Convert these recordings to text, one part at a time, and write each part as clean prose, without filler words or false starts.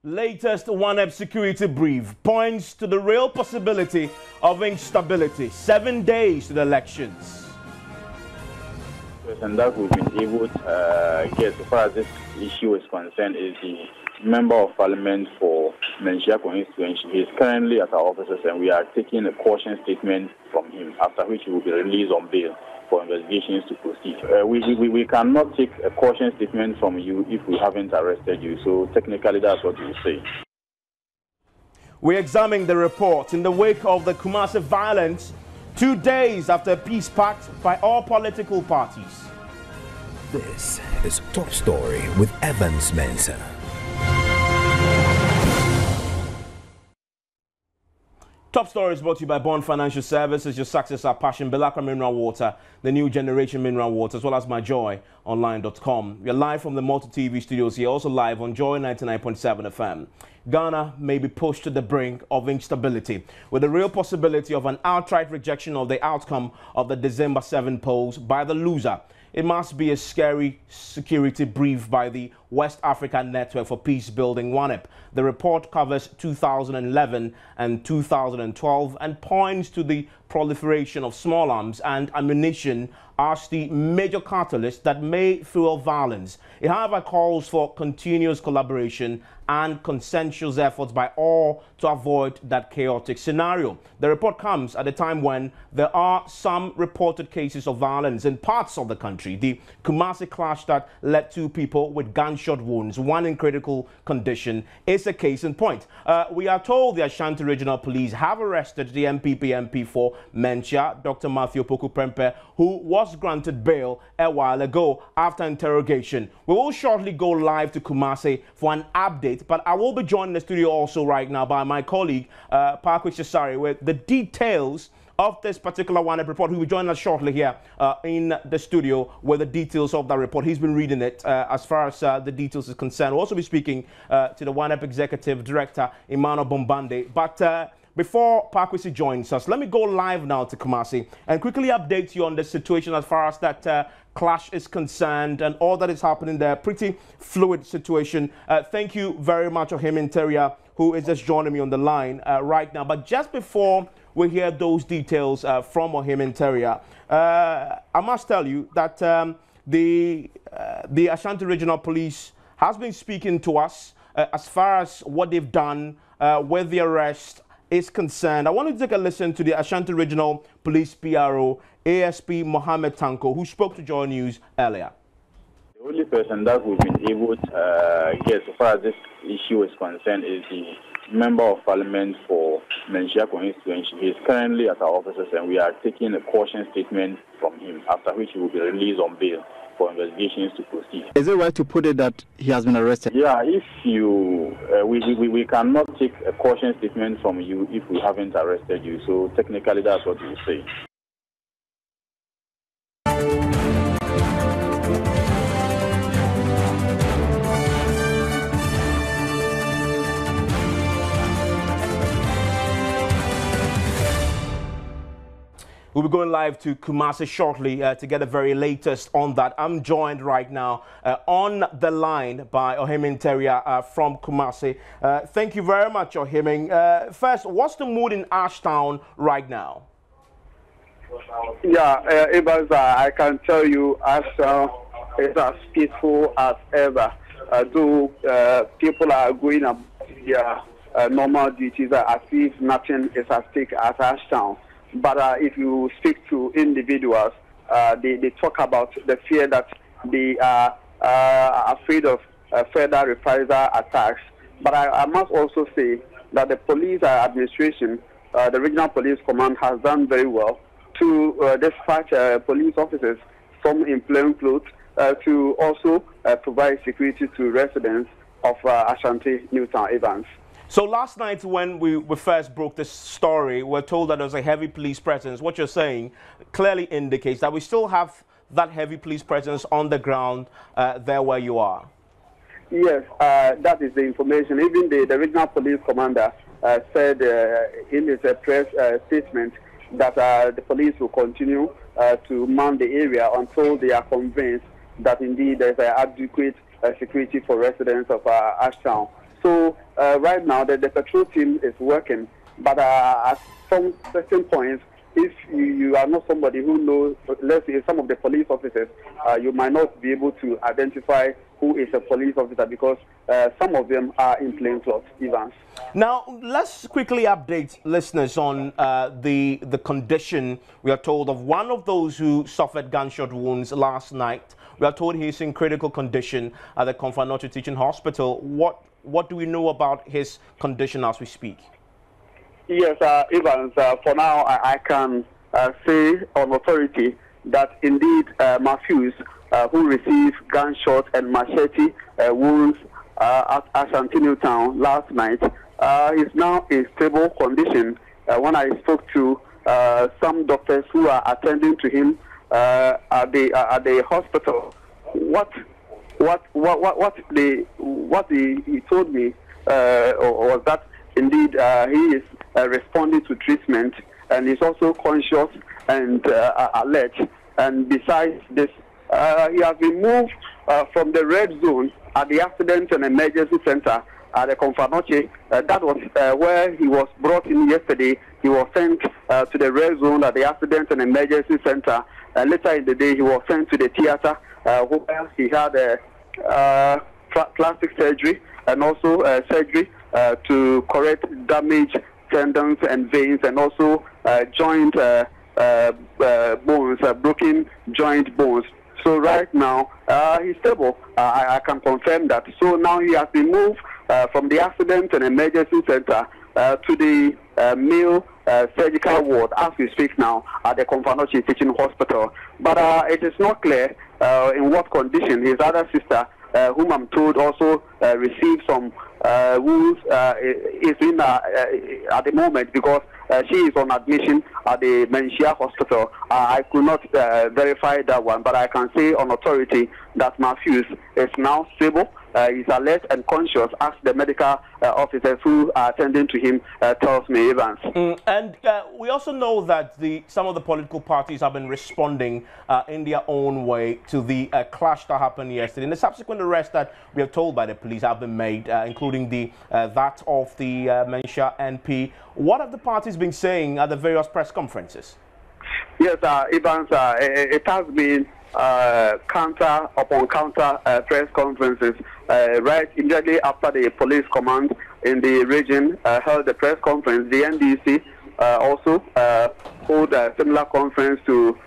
Latest OneUp security brief points to the real possibility of instability 7 days to the elections. And that we've been able to get as far as this issue is concerned is the Member of Parliament for Menchia constituency. He is currently at our offices and we are taking a caution statement from him, after which he will be released on bail for investigations to proceed. We cannot take a caution statement from you if we haven't arrested you, so technically that's what you say. We examine the report in the wake of the Kumasi violence 2 days after a peace pact by all political parties. This is Top Story with Evans Mensah. Top Story is brought to you by Bond Financial Services, your success, our passion, Belacra Mineral Water, the new generation mineral water, as well as myjoyonline.com. We're live from the Multi TV studios here, also live on Joy 99.7 FM. Ghana may be pushed to the brink of instability, with the real possibility of an outright rejection of the outcome of the December 7 polls by the loser. It must be a scary security brief by the West African Network for Peace Building OneUp. The report covers 2011 and 2012 and points to the proliferation of small arms and ammunition as the major catalyst that may fuel violence. It, however, calls for continuous collaboration and consensual efforts by all to avoid that chaotic scenario. The report comes at a time when there are some reported cases of violence in parts of the country. The Kumasi clash that led 2 people with gunshot wounds, 1 in critical condition, is a case in point. We are told the Ashanti Regional Police have arrested the MPP MP for Menchia, Dr. Matthew Poku-Prempeh, who was granted bail a while ago after interrogation. We will shortly go live to Kumasi for an update, but I will be joined in the studio also right now by my colleague, Parkway Cesare, with the details of this particular OneUp report. He will join us shortly here in the studio with the details of that report. He's been reading it as far as the details is concerned. We'll also be speaking to the OneUp Executive Director, Emmanuel Bombande. But before Parkway joins us, let me go live now to Kumasi and quickly update you on the situation as far as that clash is concerned and all that is happening there. Pretty fluid situation. Thank you very much, Ohim Interior, who is just joining me on the line right now. But just before we hear those details from Ohim Interior, I must tell you that the Ashanti Regional Police has been speaking to us as far as what they've done with the arrest is concerned. I want to take a listen to the Ashanti Regional Police PRO, ASP Mohammed Tanko, who spoke to Joy News earlier. The only person that we've been able to get as far as this issue is concerned is the Member of Parliament for Menchia constituency. He is currently at our offices and we are taking a caution statement from him, after which he will be released on bail for investigations to proceed. Is it right to put it that he has been arrested? Yeah, if you, we cannot take a caution statement from you if we haven't arrested you, so technically that's what you say. We'll be going live to Kumasi shortly to get the very latest on that. I'm joined right now on the line by Ohim Interior from Kumasi. Thank you very much, Ohim. First, what's the mood in Ashtown right now? Yeah, Evans, I can tell you Ashtown is as peaceful as ever. Though people are going about their normal duties as if nothing is at stake at Ashtown. But if you speak to individuals, they talk about the fear that they are afraid of further reprisal attacks. But I must also say that the police administration, the regional police command, has done very well to dispatch police officers, some in plain clothes, to also provide security to residents of Ashanti Newtown Evans. So last night when we first broke this story, we're told that there was a heavy police presence. What you're saying clearly indicates that we still have that heavy police presence on the ground there where you are. Yes, that is the information. Even the regional police commander said in his press statement that the police will continue to man the area until they are convinced that indeed there is adequate security for residents of Ashtown. So right now the patrol team is working, but at some certain points, if you are not somebody who knows, let's say some of the police officers, you might not be able to identify who is a police officer because some of them are in plain clothes, Evans. Now, let's quickly update listeners on the condition, we are told, of one of those who suffered gunshot wounds last night. We are told he's in critical condition at the Kumasi Teaching Hospital. What do we know about his condition as we speak? Yes, Evans, for now I can say on authority that indeed Matthews, who received gunshot and machete wounds at Ashanti Town last night, is now in stable condition. When I spoke to some doctors who are attending to him at the hospital, what he told me was that indeed he is responding to treatment, and he's also conscious and alert. And besides this, he has been moved from the red zone at the Accident and Emergency Center at the Confanoche. That was where he was brought in yesterday. He was sent to the red zone at the Accident and Emergency Center. Later in the day, he was sent to the theater where he had plastic surgery and also surgery to correct damaged tendons and veins, and also joint bones, broken joint bones. So right now, he's stable. I can confirm that. So now he has been moved from the Accident and Emergency Center to the male surgical ward as we speak now at the Kumasi Teaching Hospital. But it is not clear in what condition his other sister, whom I'm told also received some wounds, is in at the moment, because she is on admission at the Menchia Hospital. I could not verify that one, but I can say on authority that Matthews is now stable. He's alert and conscious, as the medical officers who are attending to him tells me, Evans. And we also know that some of the political parties have been responding in their own way to the clash that happened yesterday. And the subsequent arrests that we are told by the police have been made, including that of the Menchia NP. What have the parties been saying at the various press conferences? Yes, Evans, it has been counter upon counter press conferences. Right immediately after the police command in the region held the press conference, the NDC also hold a similar conference to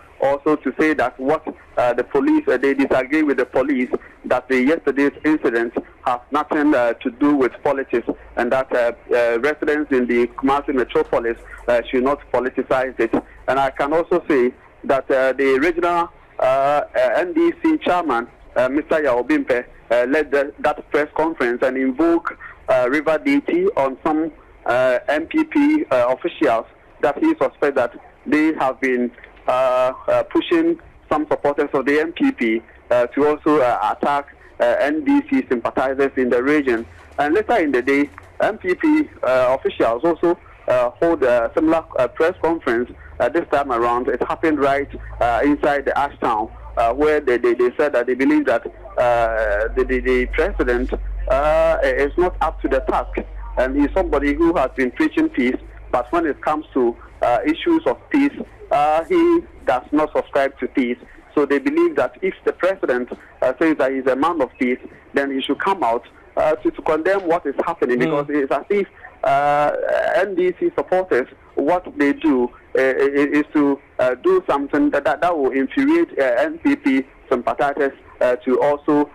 say that what the police, they disagree with the police, that yesterday's incident has nothing to do with politics, and that residents in the Kumasi metropolis should not politicize it. And I can also say that the regional NDC chairman, Mr. Yaobimpe, led that press conference and invoked river deity on some MPP officials that he suspects that they have been pushing some supporters of the MPP to also attack NDC sympathizers in the region. And later in the day, MPP officials also hold a similar press conference. This time around, it happened right inside the Ashtown, where they said that they believe that the president is not up to the task, and he's somebody who has been preaching peace, but when it comes to issues of peace, he does not subscribe to peace. So they believe that if the president says that he's a man of peace, then he should come out to condemn what is happening, because it's as if NDC supporters, what they do is to do something that will infuriate NPP sympathizers to also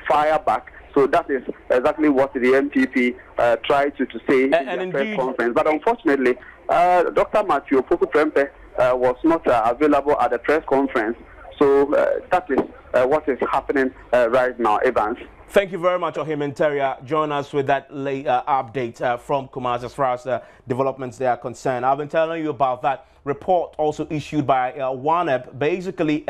fire back. So that is exactly what the MPP tried to say in the press conference. But unfortunately, Dr. Matthew Poku-Prempeh was not available at the press conference. So that is what is happening right now, Evans. Thank you very much, Ohim Interior. Join us with that late update from Kumasi as far as developments they are concerned. I've been telling you about that report also issued by WANEP, basically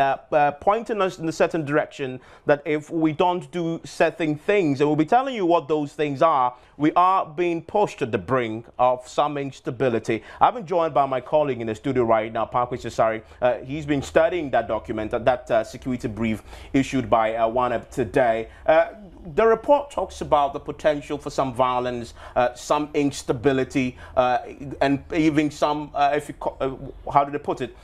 pointing us in a certain direction that if we don't do certain things, and we'll be telling you what those things are, we are being pushed to the brink of some instability. I've been joined by my colleague in the studio right now, Parkway Cesare. He's been studying that document, that security brief issued by WANEP today. the report talks about the potential for some violence, some instability, and even some, how do they put it?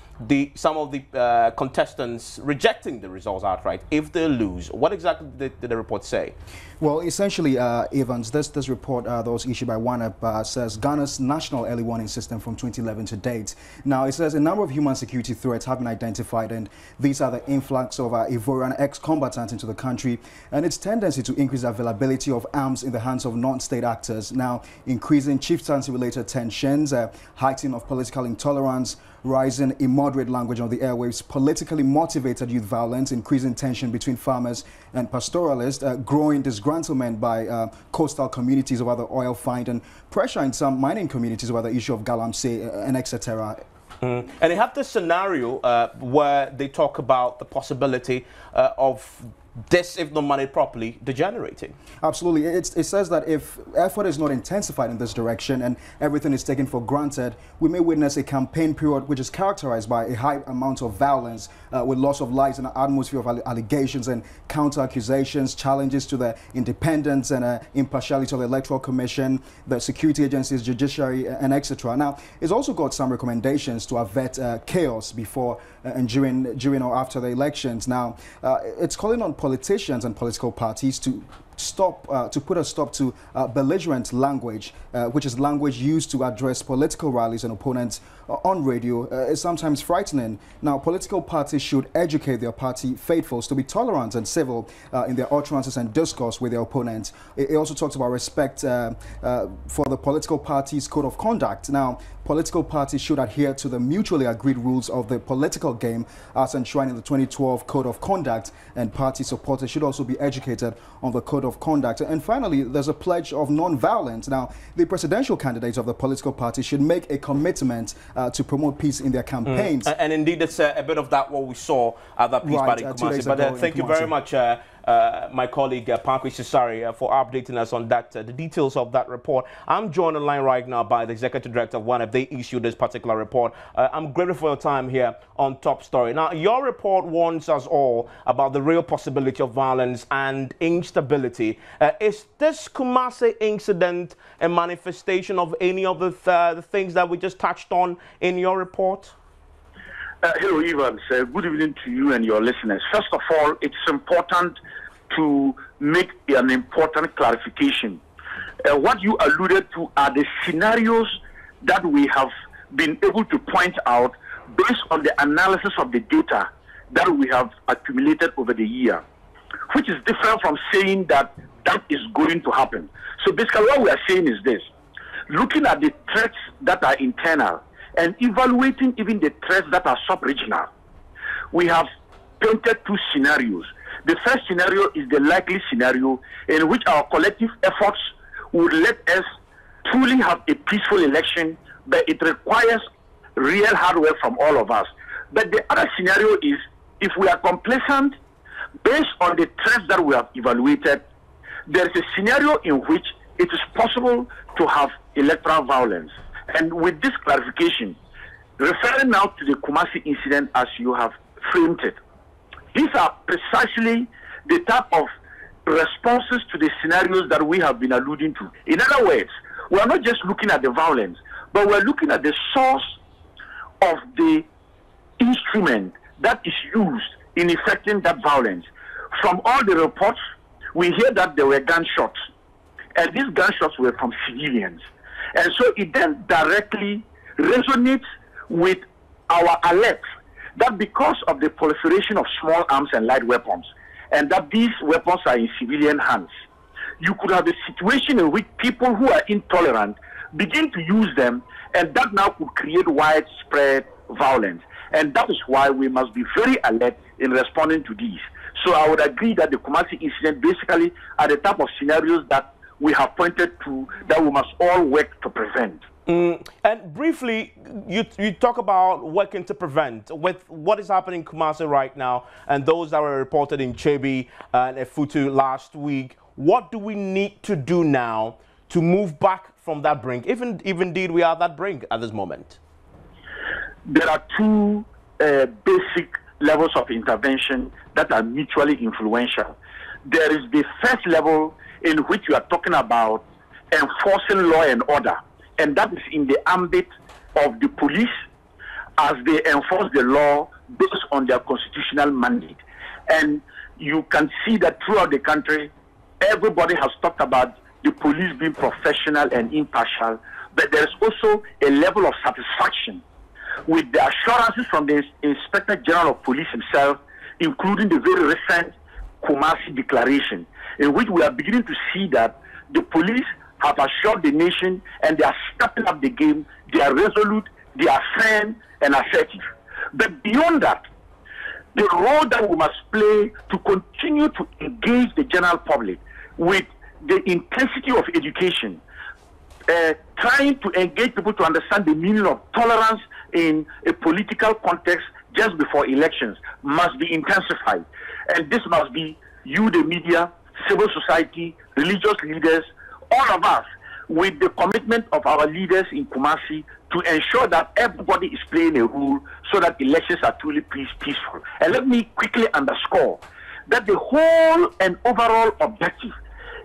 Some of the contestants rejecting the results outright if they lose. What exactly did the report say? Well, essentially, Evans, this report that was issued by OneUp says Ghana's national early warning system from 2011 to date. Now, it says a number of human security threats have been identified, and these are the influx of Ivorian ex-combatants into the country and its tendency to increase the availability of arms in the hands of non-state actors. Now, increasing chieftaincy-related tensions, heightening of political intolerance, rising immoderate language on the airwaves, politically motivated youth violence, increasing tension between farmers and pastoralists, growing disgruntlement by coastal communities over the oil find, and pressure in some mining communities over the issue of galamsey, and etc. And they have this scenario where they talk about the possibility of this, if not managed properly, degenerating. Absolutely. It says that if effort is not intensified in this direction and everything is taken for granted, we may witness a campaign period which is characterized by a high amount of violence, with loss of lives and an atmosphere of allegations and counter-accusations, challenges to the independence and impartiality of the Electoral Commission, the security agencies, judiciary, and etc. Now, it's also got some recommendations to avert chaos before and during or after the elections. Now, it's calling on politicians and political parties to put a stop to belligerent language, which is language used to address political rallies and opponents on radio, is sometimes frightening. Now, political parties should educate their party faithfuls to be tolerant and civil in their utterances and discourse with their opponents. It also talks about respect for the political party's code of conduct. Now, political parties should adhere to the mutually agreed rules of the political game as enshrined in the 2012 Code of Conduct, and party supporters should also be educated on the Code of Conduct. And finally, there's a pledge of non-violence. Now, the presidential candidates of the political party should make a commitment to promote peace in their campaigns. And indeed, it's a bit of that what we saw at that peace party in Kumasi. But thank you very much, my colleague Pankwi Sisari, for updating us on that, the details of that report. I'm joined on the line right now by the Executive Director of OneUp. They issued this particular report. I'm grateful for your time here on Top Story. Now, your report warns us all about the real possibility of violence and instability. Is this Kumasi incident a manifestation of any of the things that we just touched on in your report? Hello, Evans. Good evening to you and your listeners. First of all, it's important to make an important clarification. What you alluded to are the scenarios that we have been able to point out based on the analysis of the data that we have accumulated over the year, which is different from saying that that is going to happen. So basically what we are saying is this: looking at the threats that are internal and evaluating even the threats that are sub-regional, we have painted two scenarios. The first scenario is the likely scenario in which our collective efforts would let us truly have a peaceful election, but it requires real hard work from all of us. But the other scenario is if we are complacent based on the threats that we have evaluated, there is a scenario in which it is possible to have electoral violence. And with this clarification, referring now to the Kumasi incident as you have framed it, these are precisely the type of responses to the scenarios that we have been alluding to. In other words, we are not just looking at the violence, but we are looking at the source of the instrument that is used in effecting that violence. From all the reports, we hear that there were gunshots, and these gunshots were from civilians. And so it then directly resonates with our alert that because of the proliferation of small arms and light weapons, and that these weapons are in civilian hands, you could have a situation in which people who are intolerant begin to use them, and that now could create widespread violence. And that is why we must be very alert in responding to these. So I would agree that the Kumasi incident basically are the type of scenarios that we have pointed to that we must all work to prevent. And briefly, you talk about working to prevent. With what is happening in Kumasi right now and those that were reported in Chebi and Efutu last week, what do we need to do now to move back from that brink, if indeed we are at that brink at this moment? There are two basic levels of intervention that are mutually influential. there is the first level in which you are talking about enforcing law and order, and that is in the ambit of the police as they enforce the law based on their constitutional mandate. And you can see that throughout the country, everybody has talked about the police being professional and impartial, but there is also a level of satisfaction with the assurances from the Inspector General of Police himself, including the very recent Kumasi declaration, in which we are beginning to see that the police have assured the nation and they are stepping up the game, they are resolute, they are firm and assertive. But beyond that, the role that we must play to continue to engage the general public with the intensity of education, trying to engage people to understand the meaning of tolerance in a political context just before elections must be intensified. And this must be you, the media, civil society, religious leaders, all of us, with the commitment of our leaders in Kumasi to ensure that everybody is playing a role so that elections are truly peaceful. And let me quickly underscore that the whole and overall objective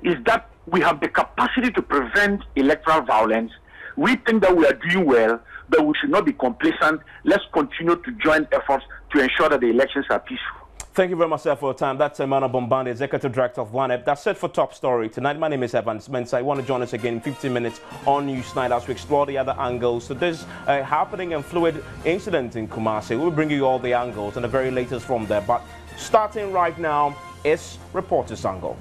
is that we have the capacity to prevent electoral violence. We think that we are doing well, but we should not be complacent. Let's continue to join efforts to ensure that the elections are peaceful. Thank you very much, sir, for your time. That's Emmanuel Bombani, Executive Director of WANEP. That's it for Top Story tonight. My name is Evans Mensah. I want to join us again in 15 minutes on Newsnight as we explore the other angles to this happening and fluid incident in Kumasi. We'll bring you all the angles and the very latest from there. But starting right now is Reporter's Angle.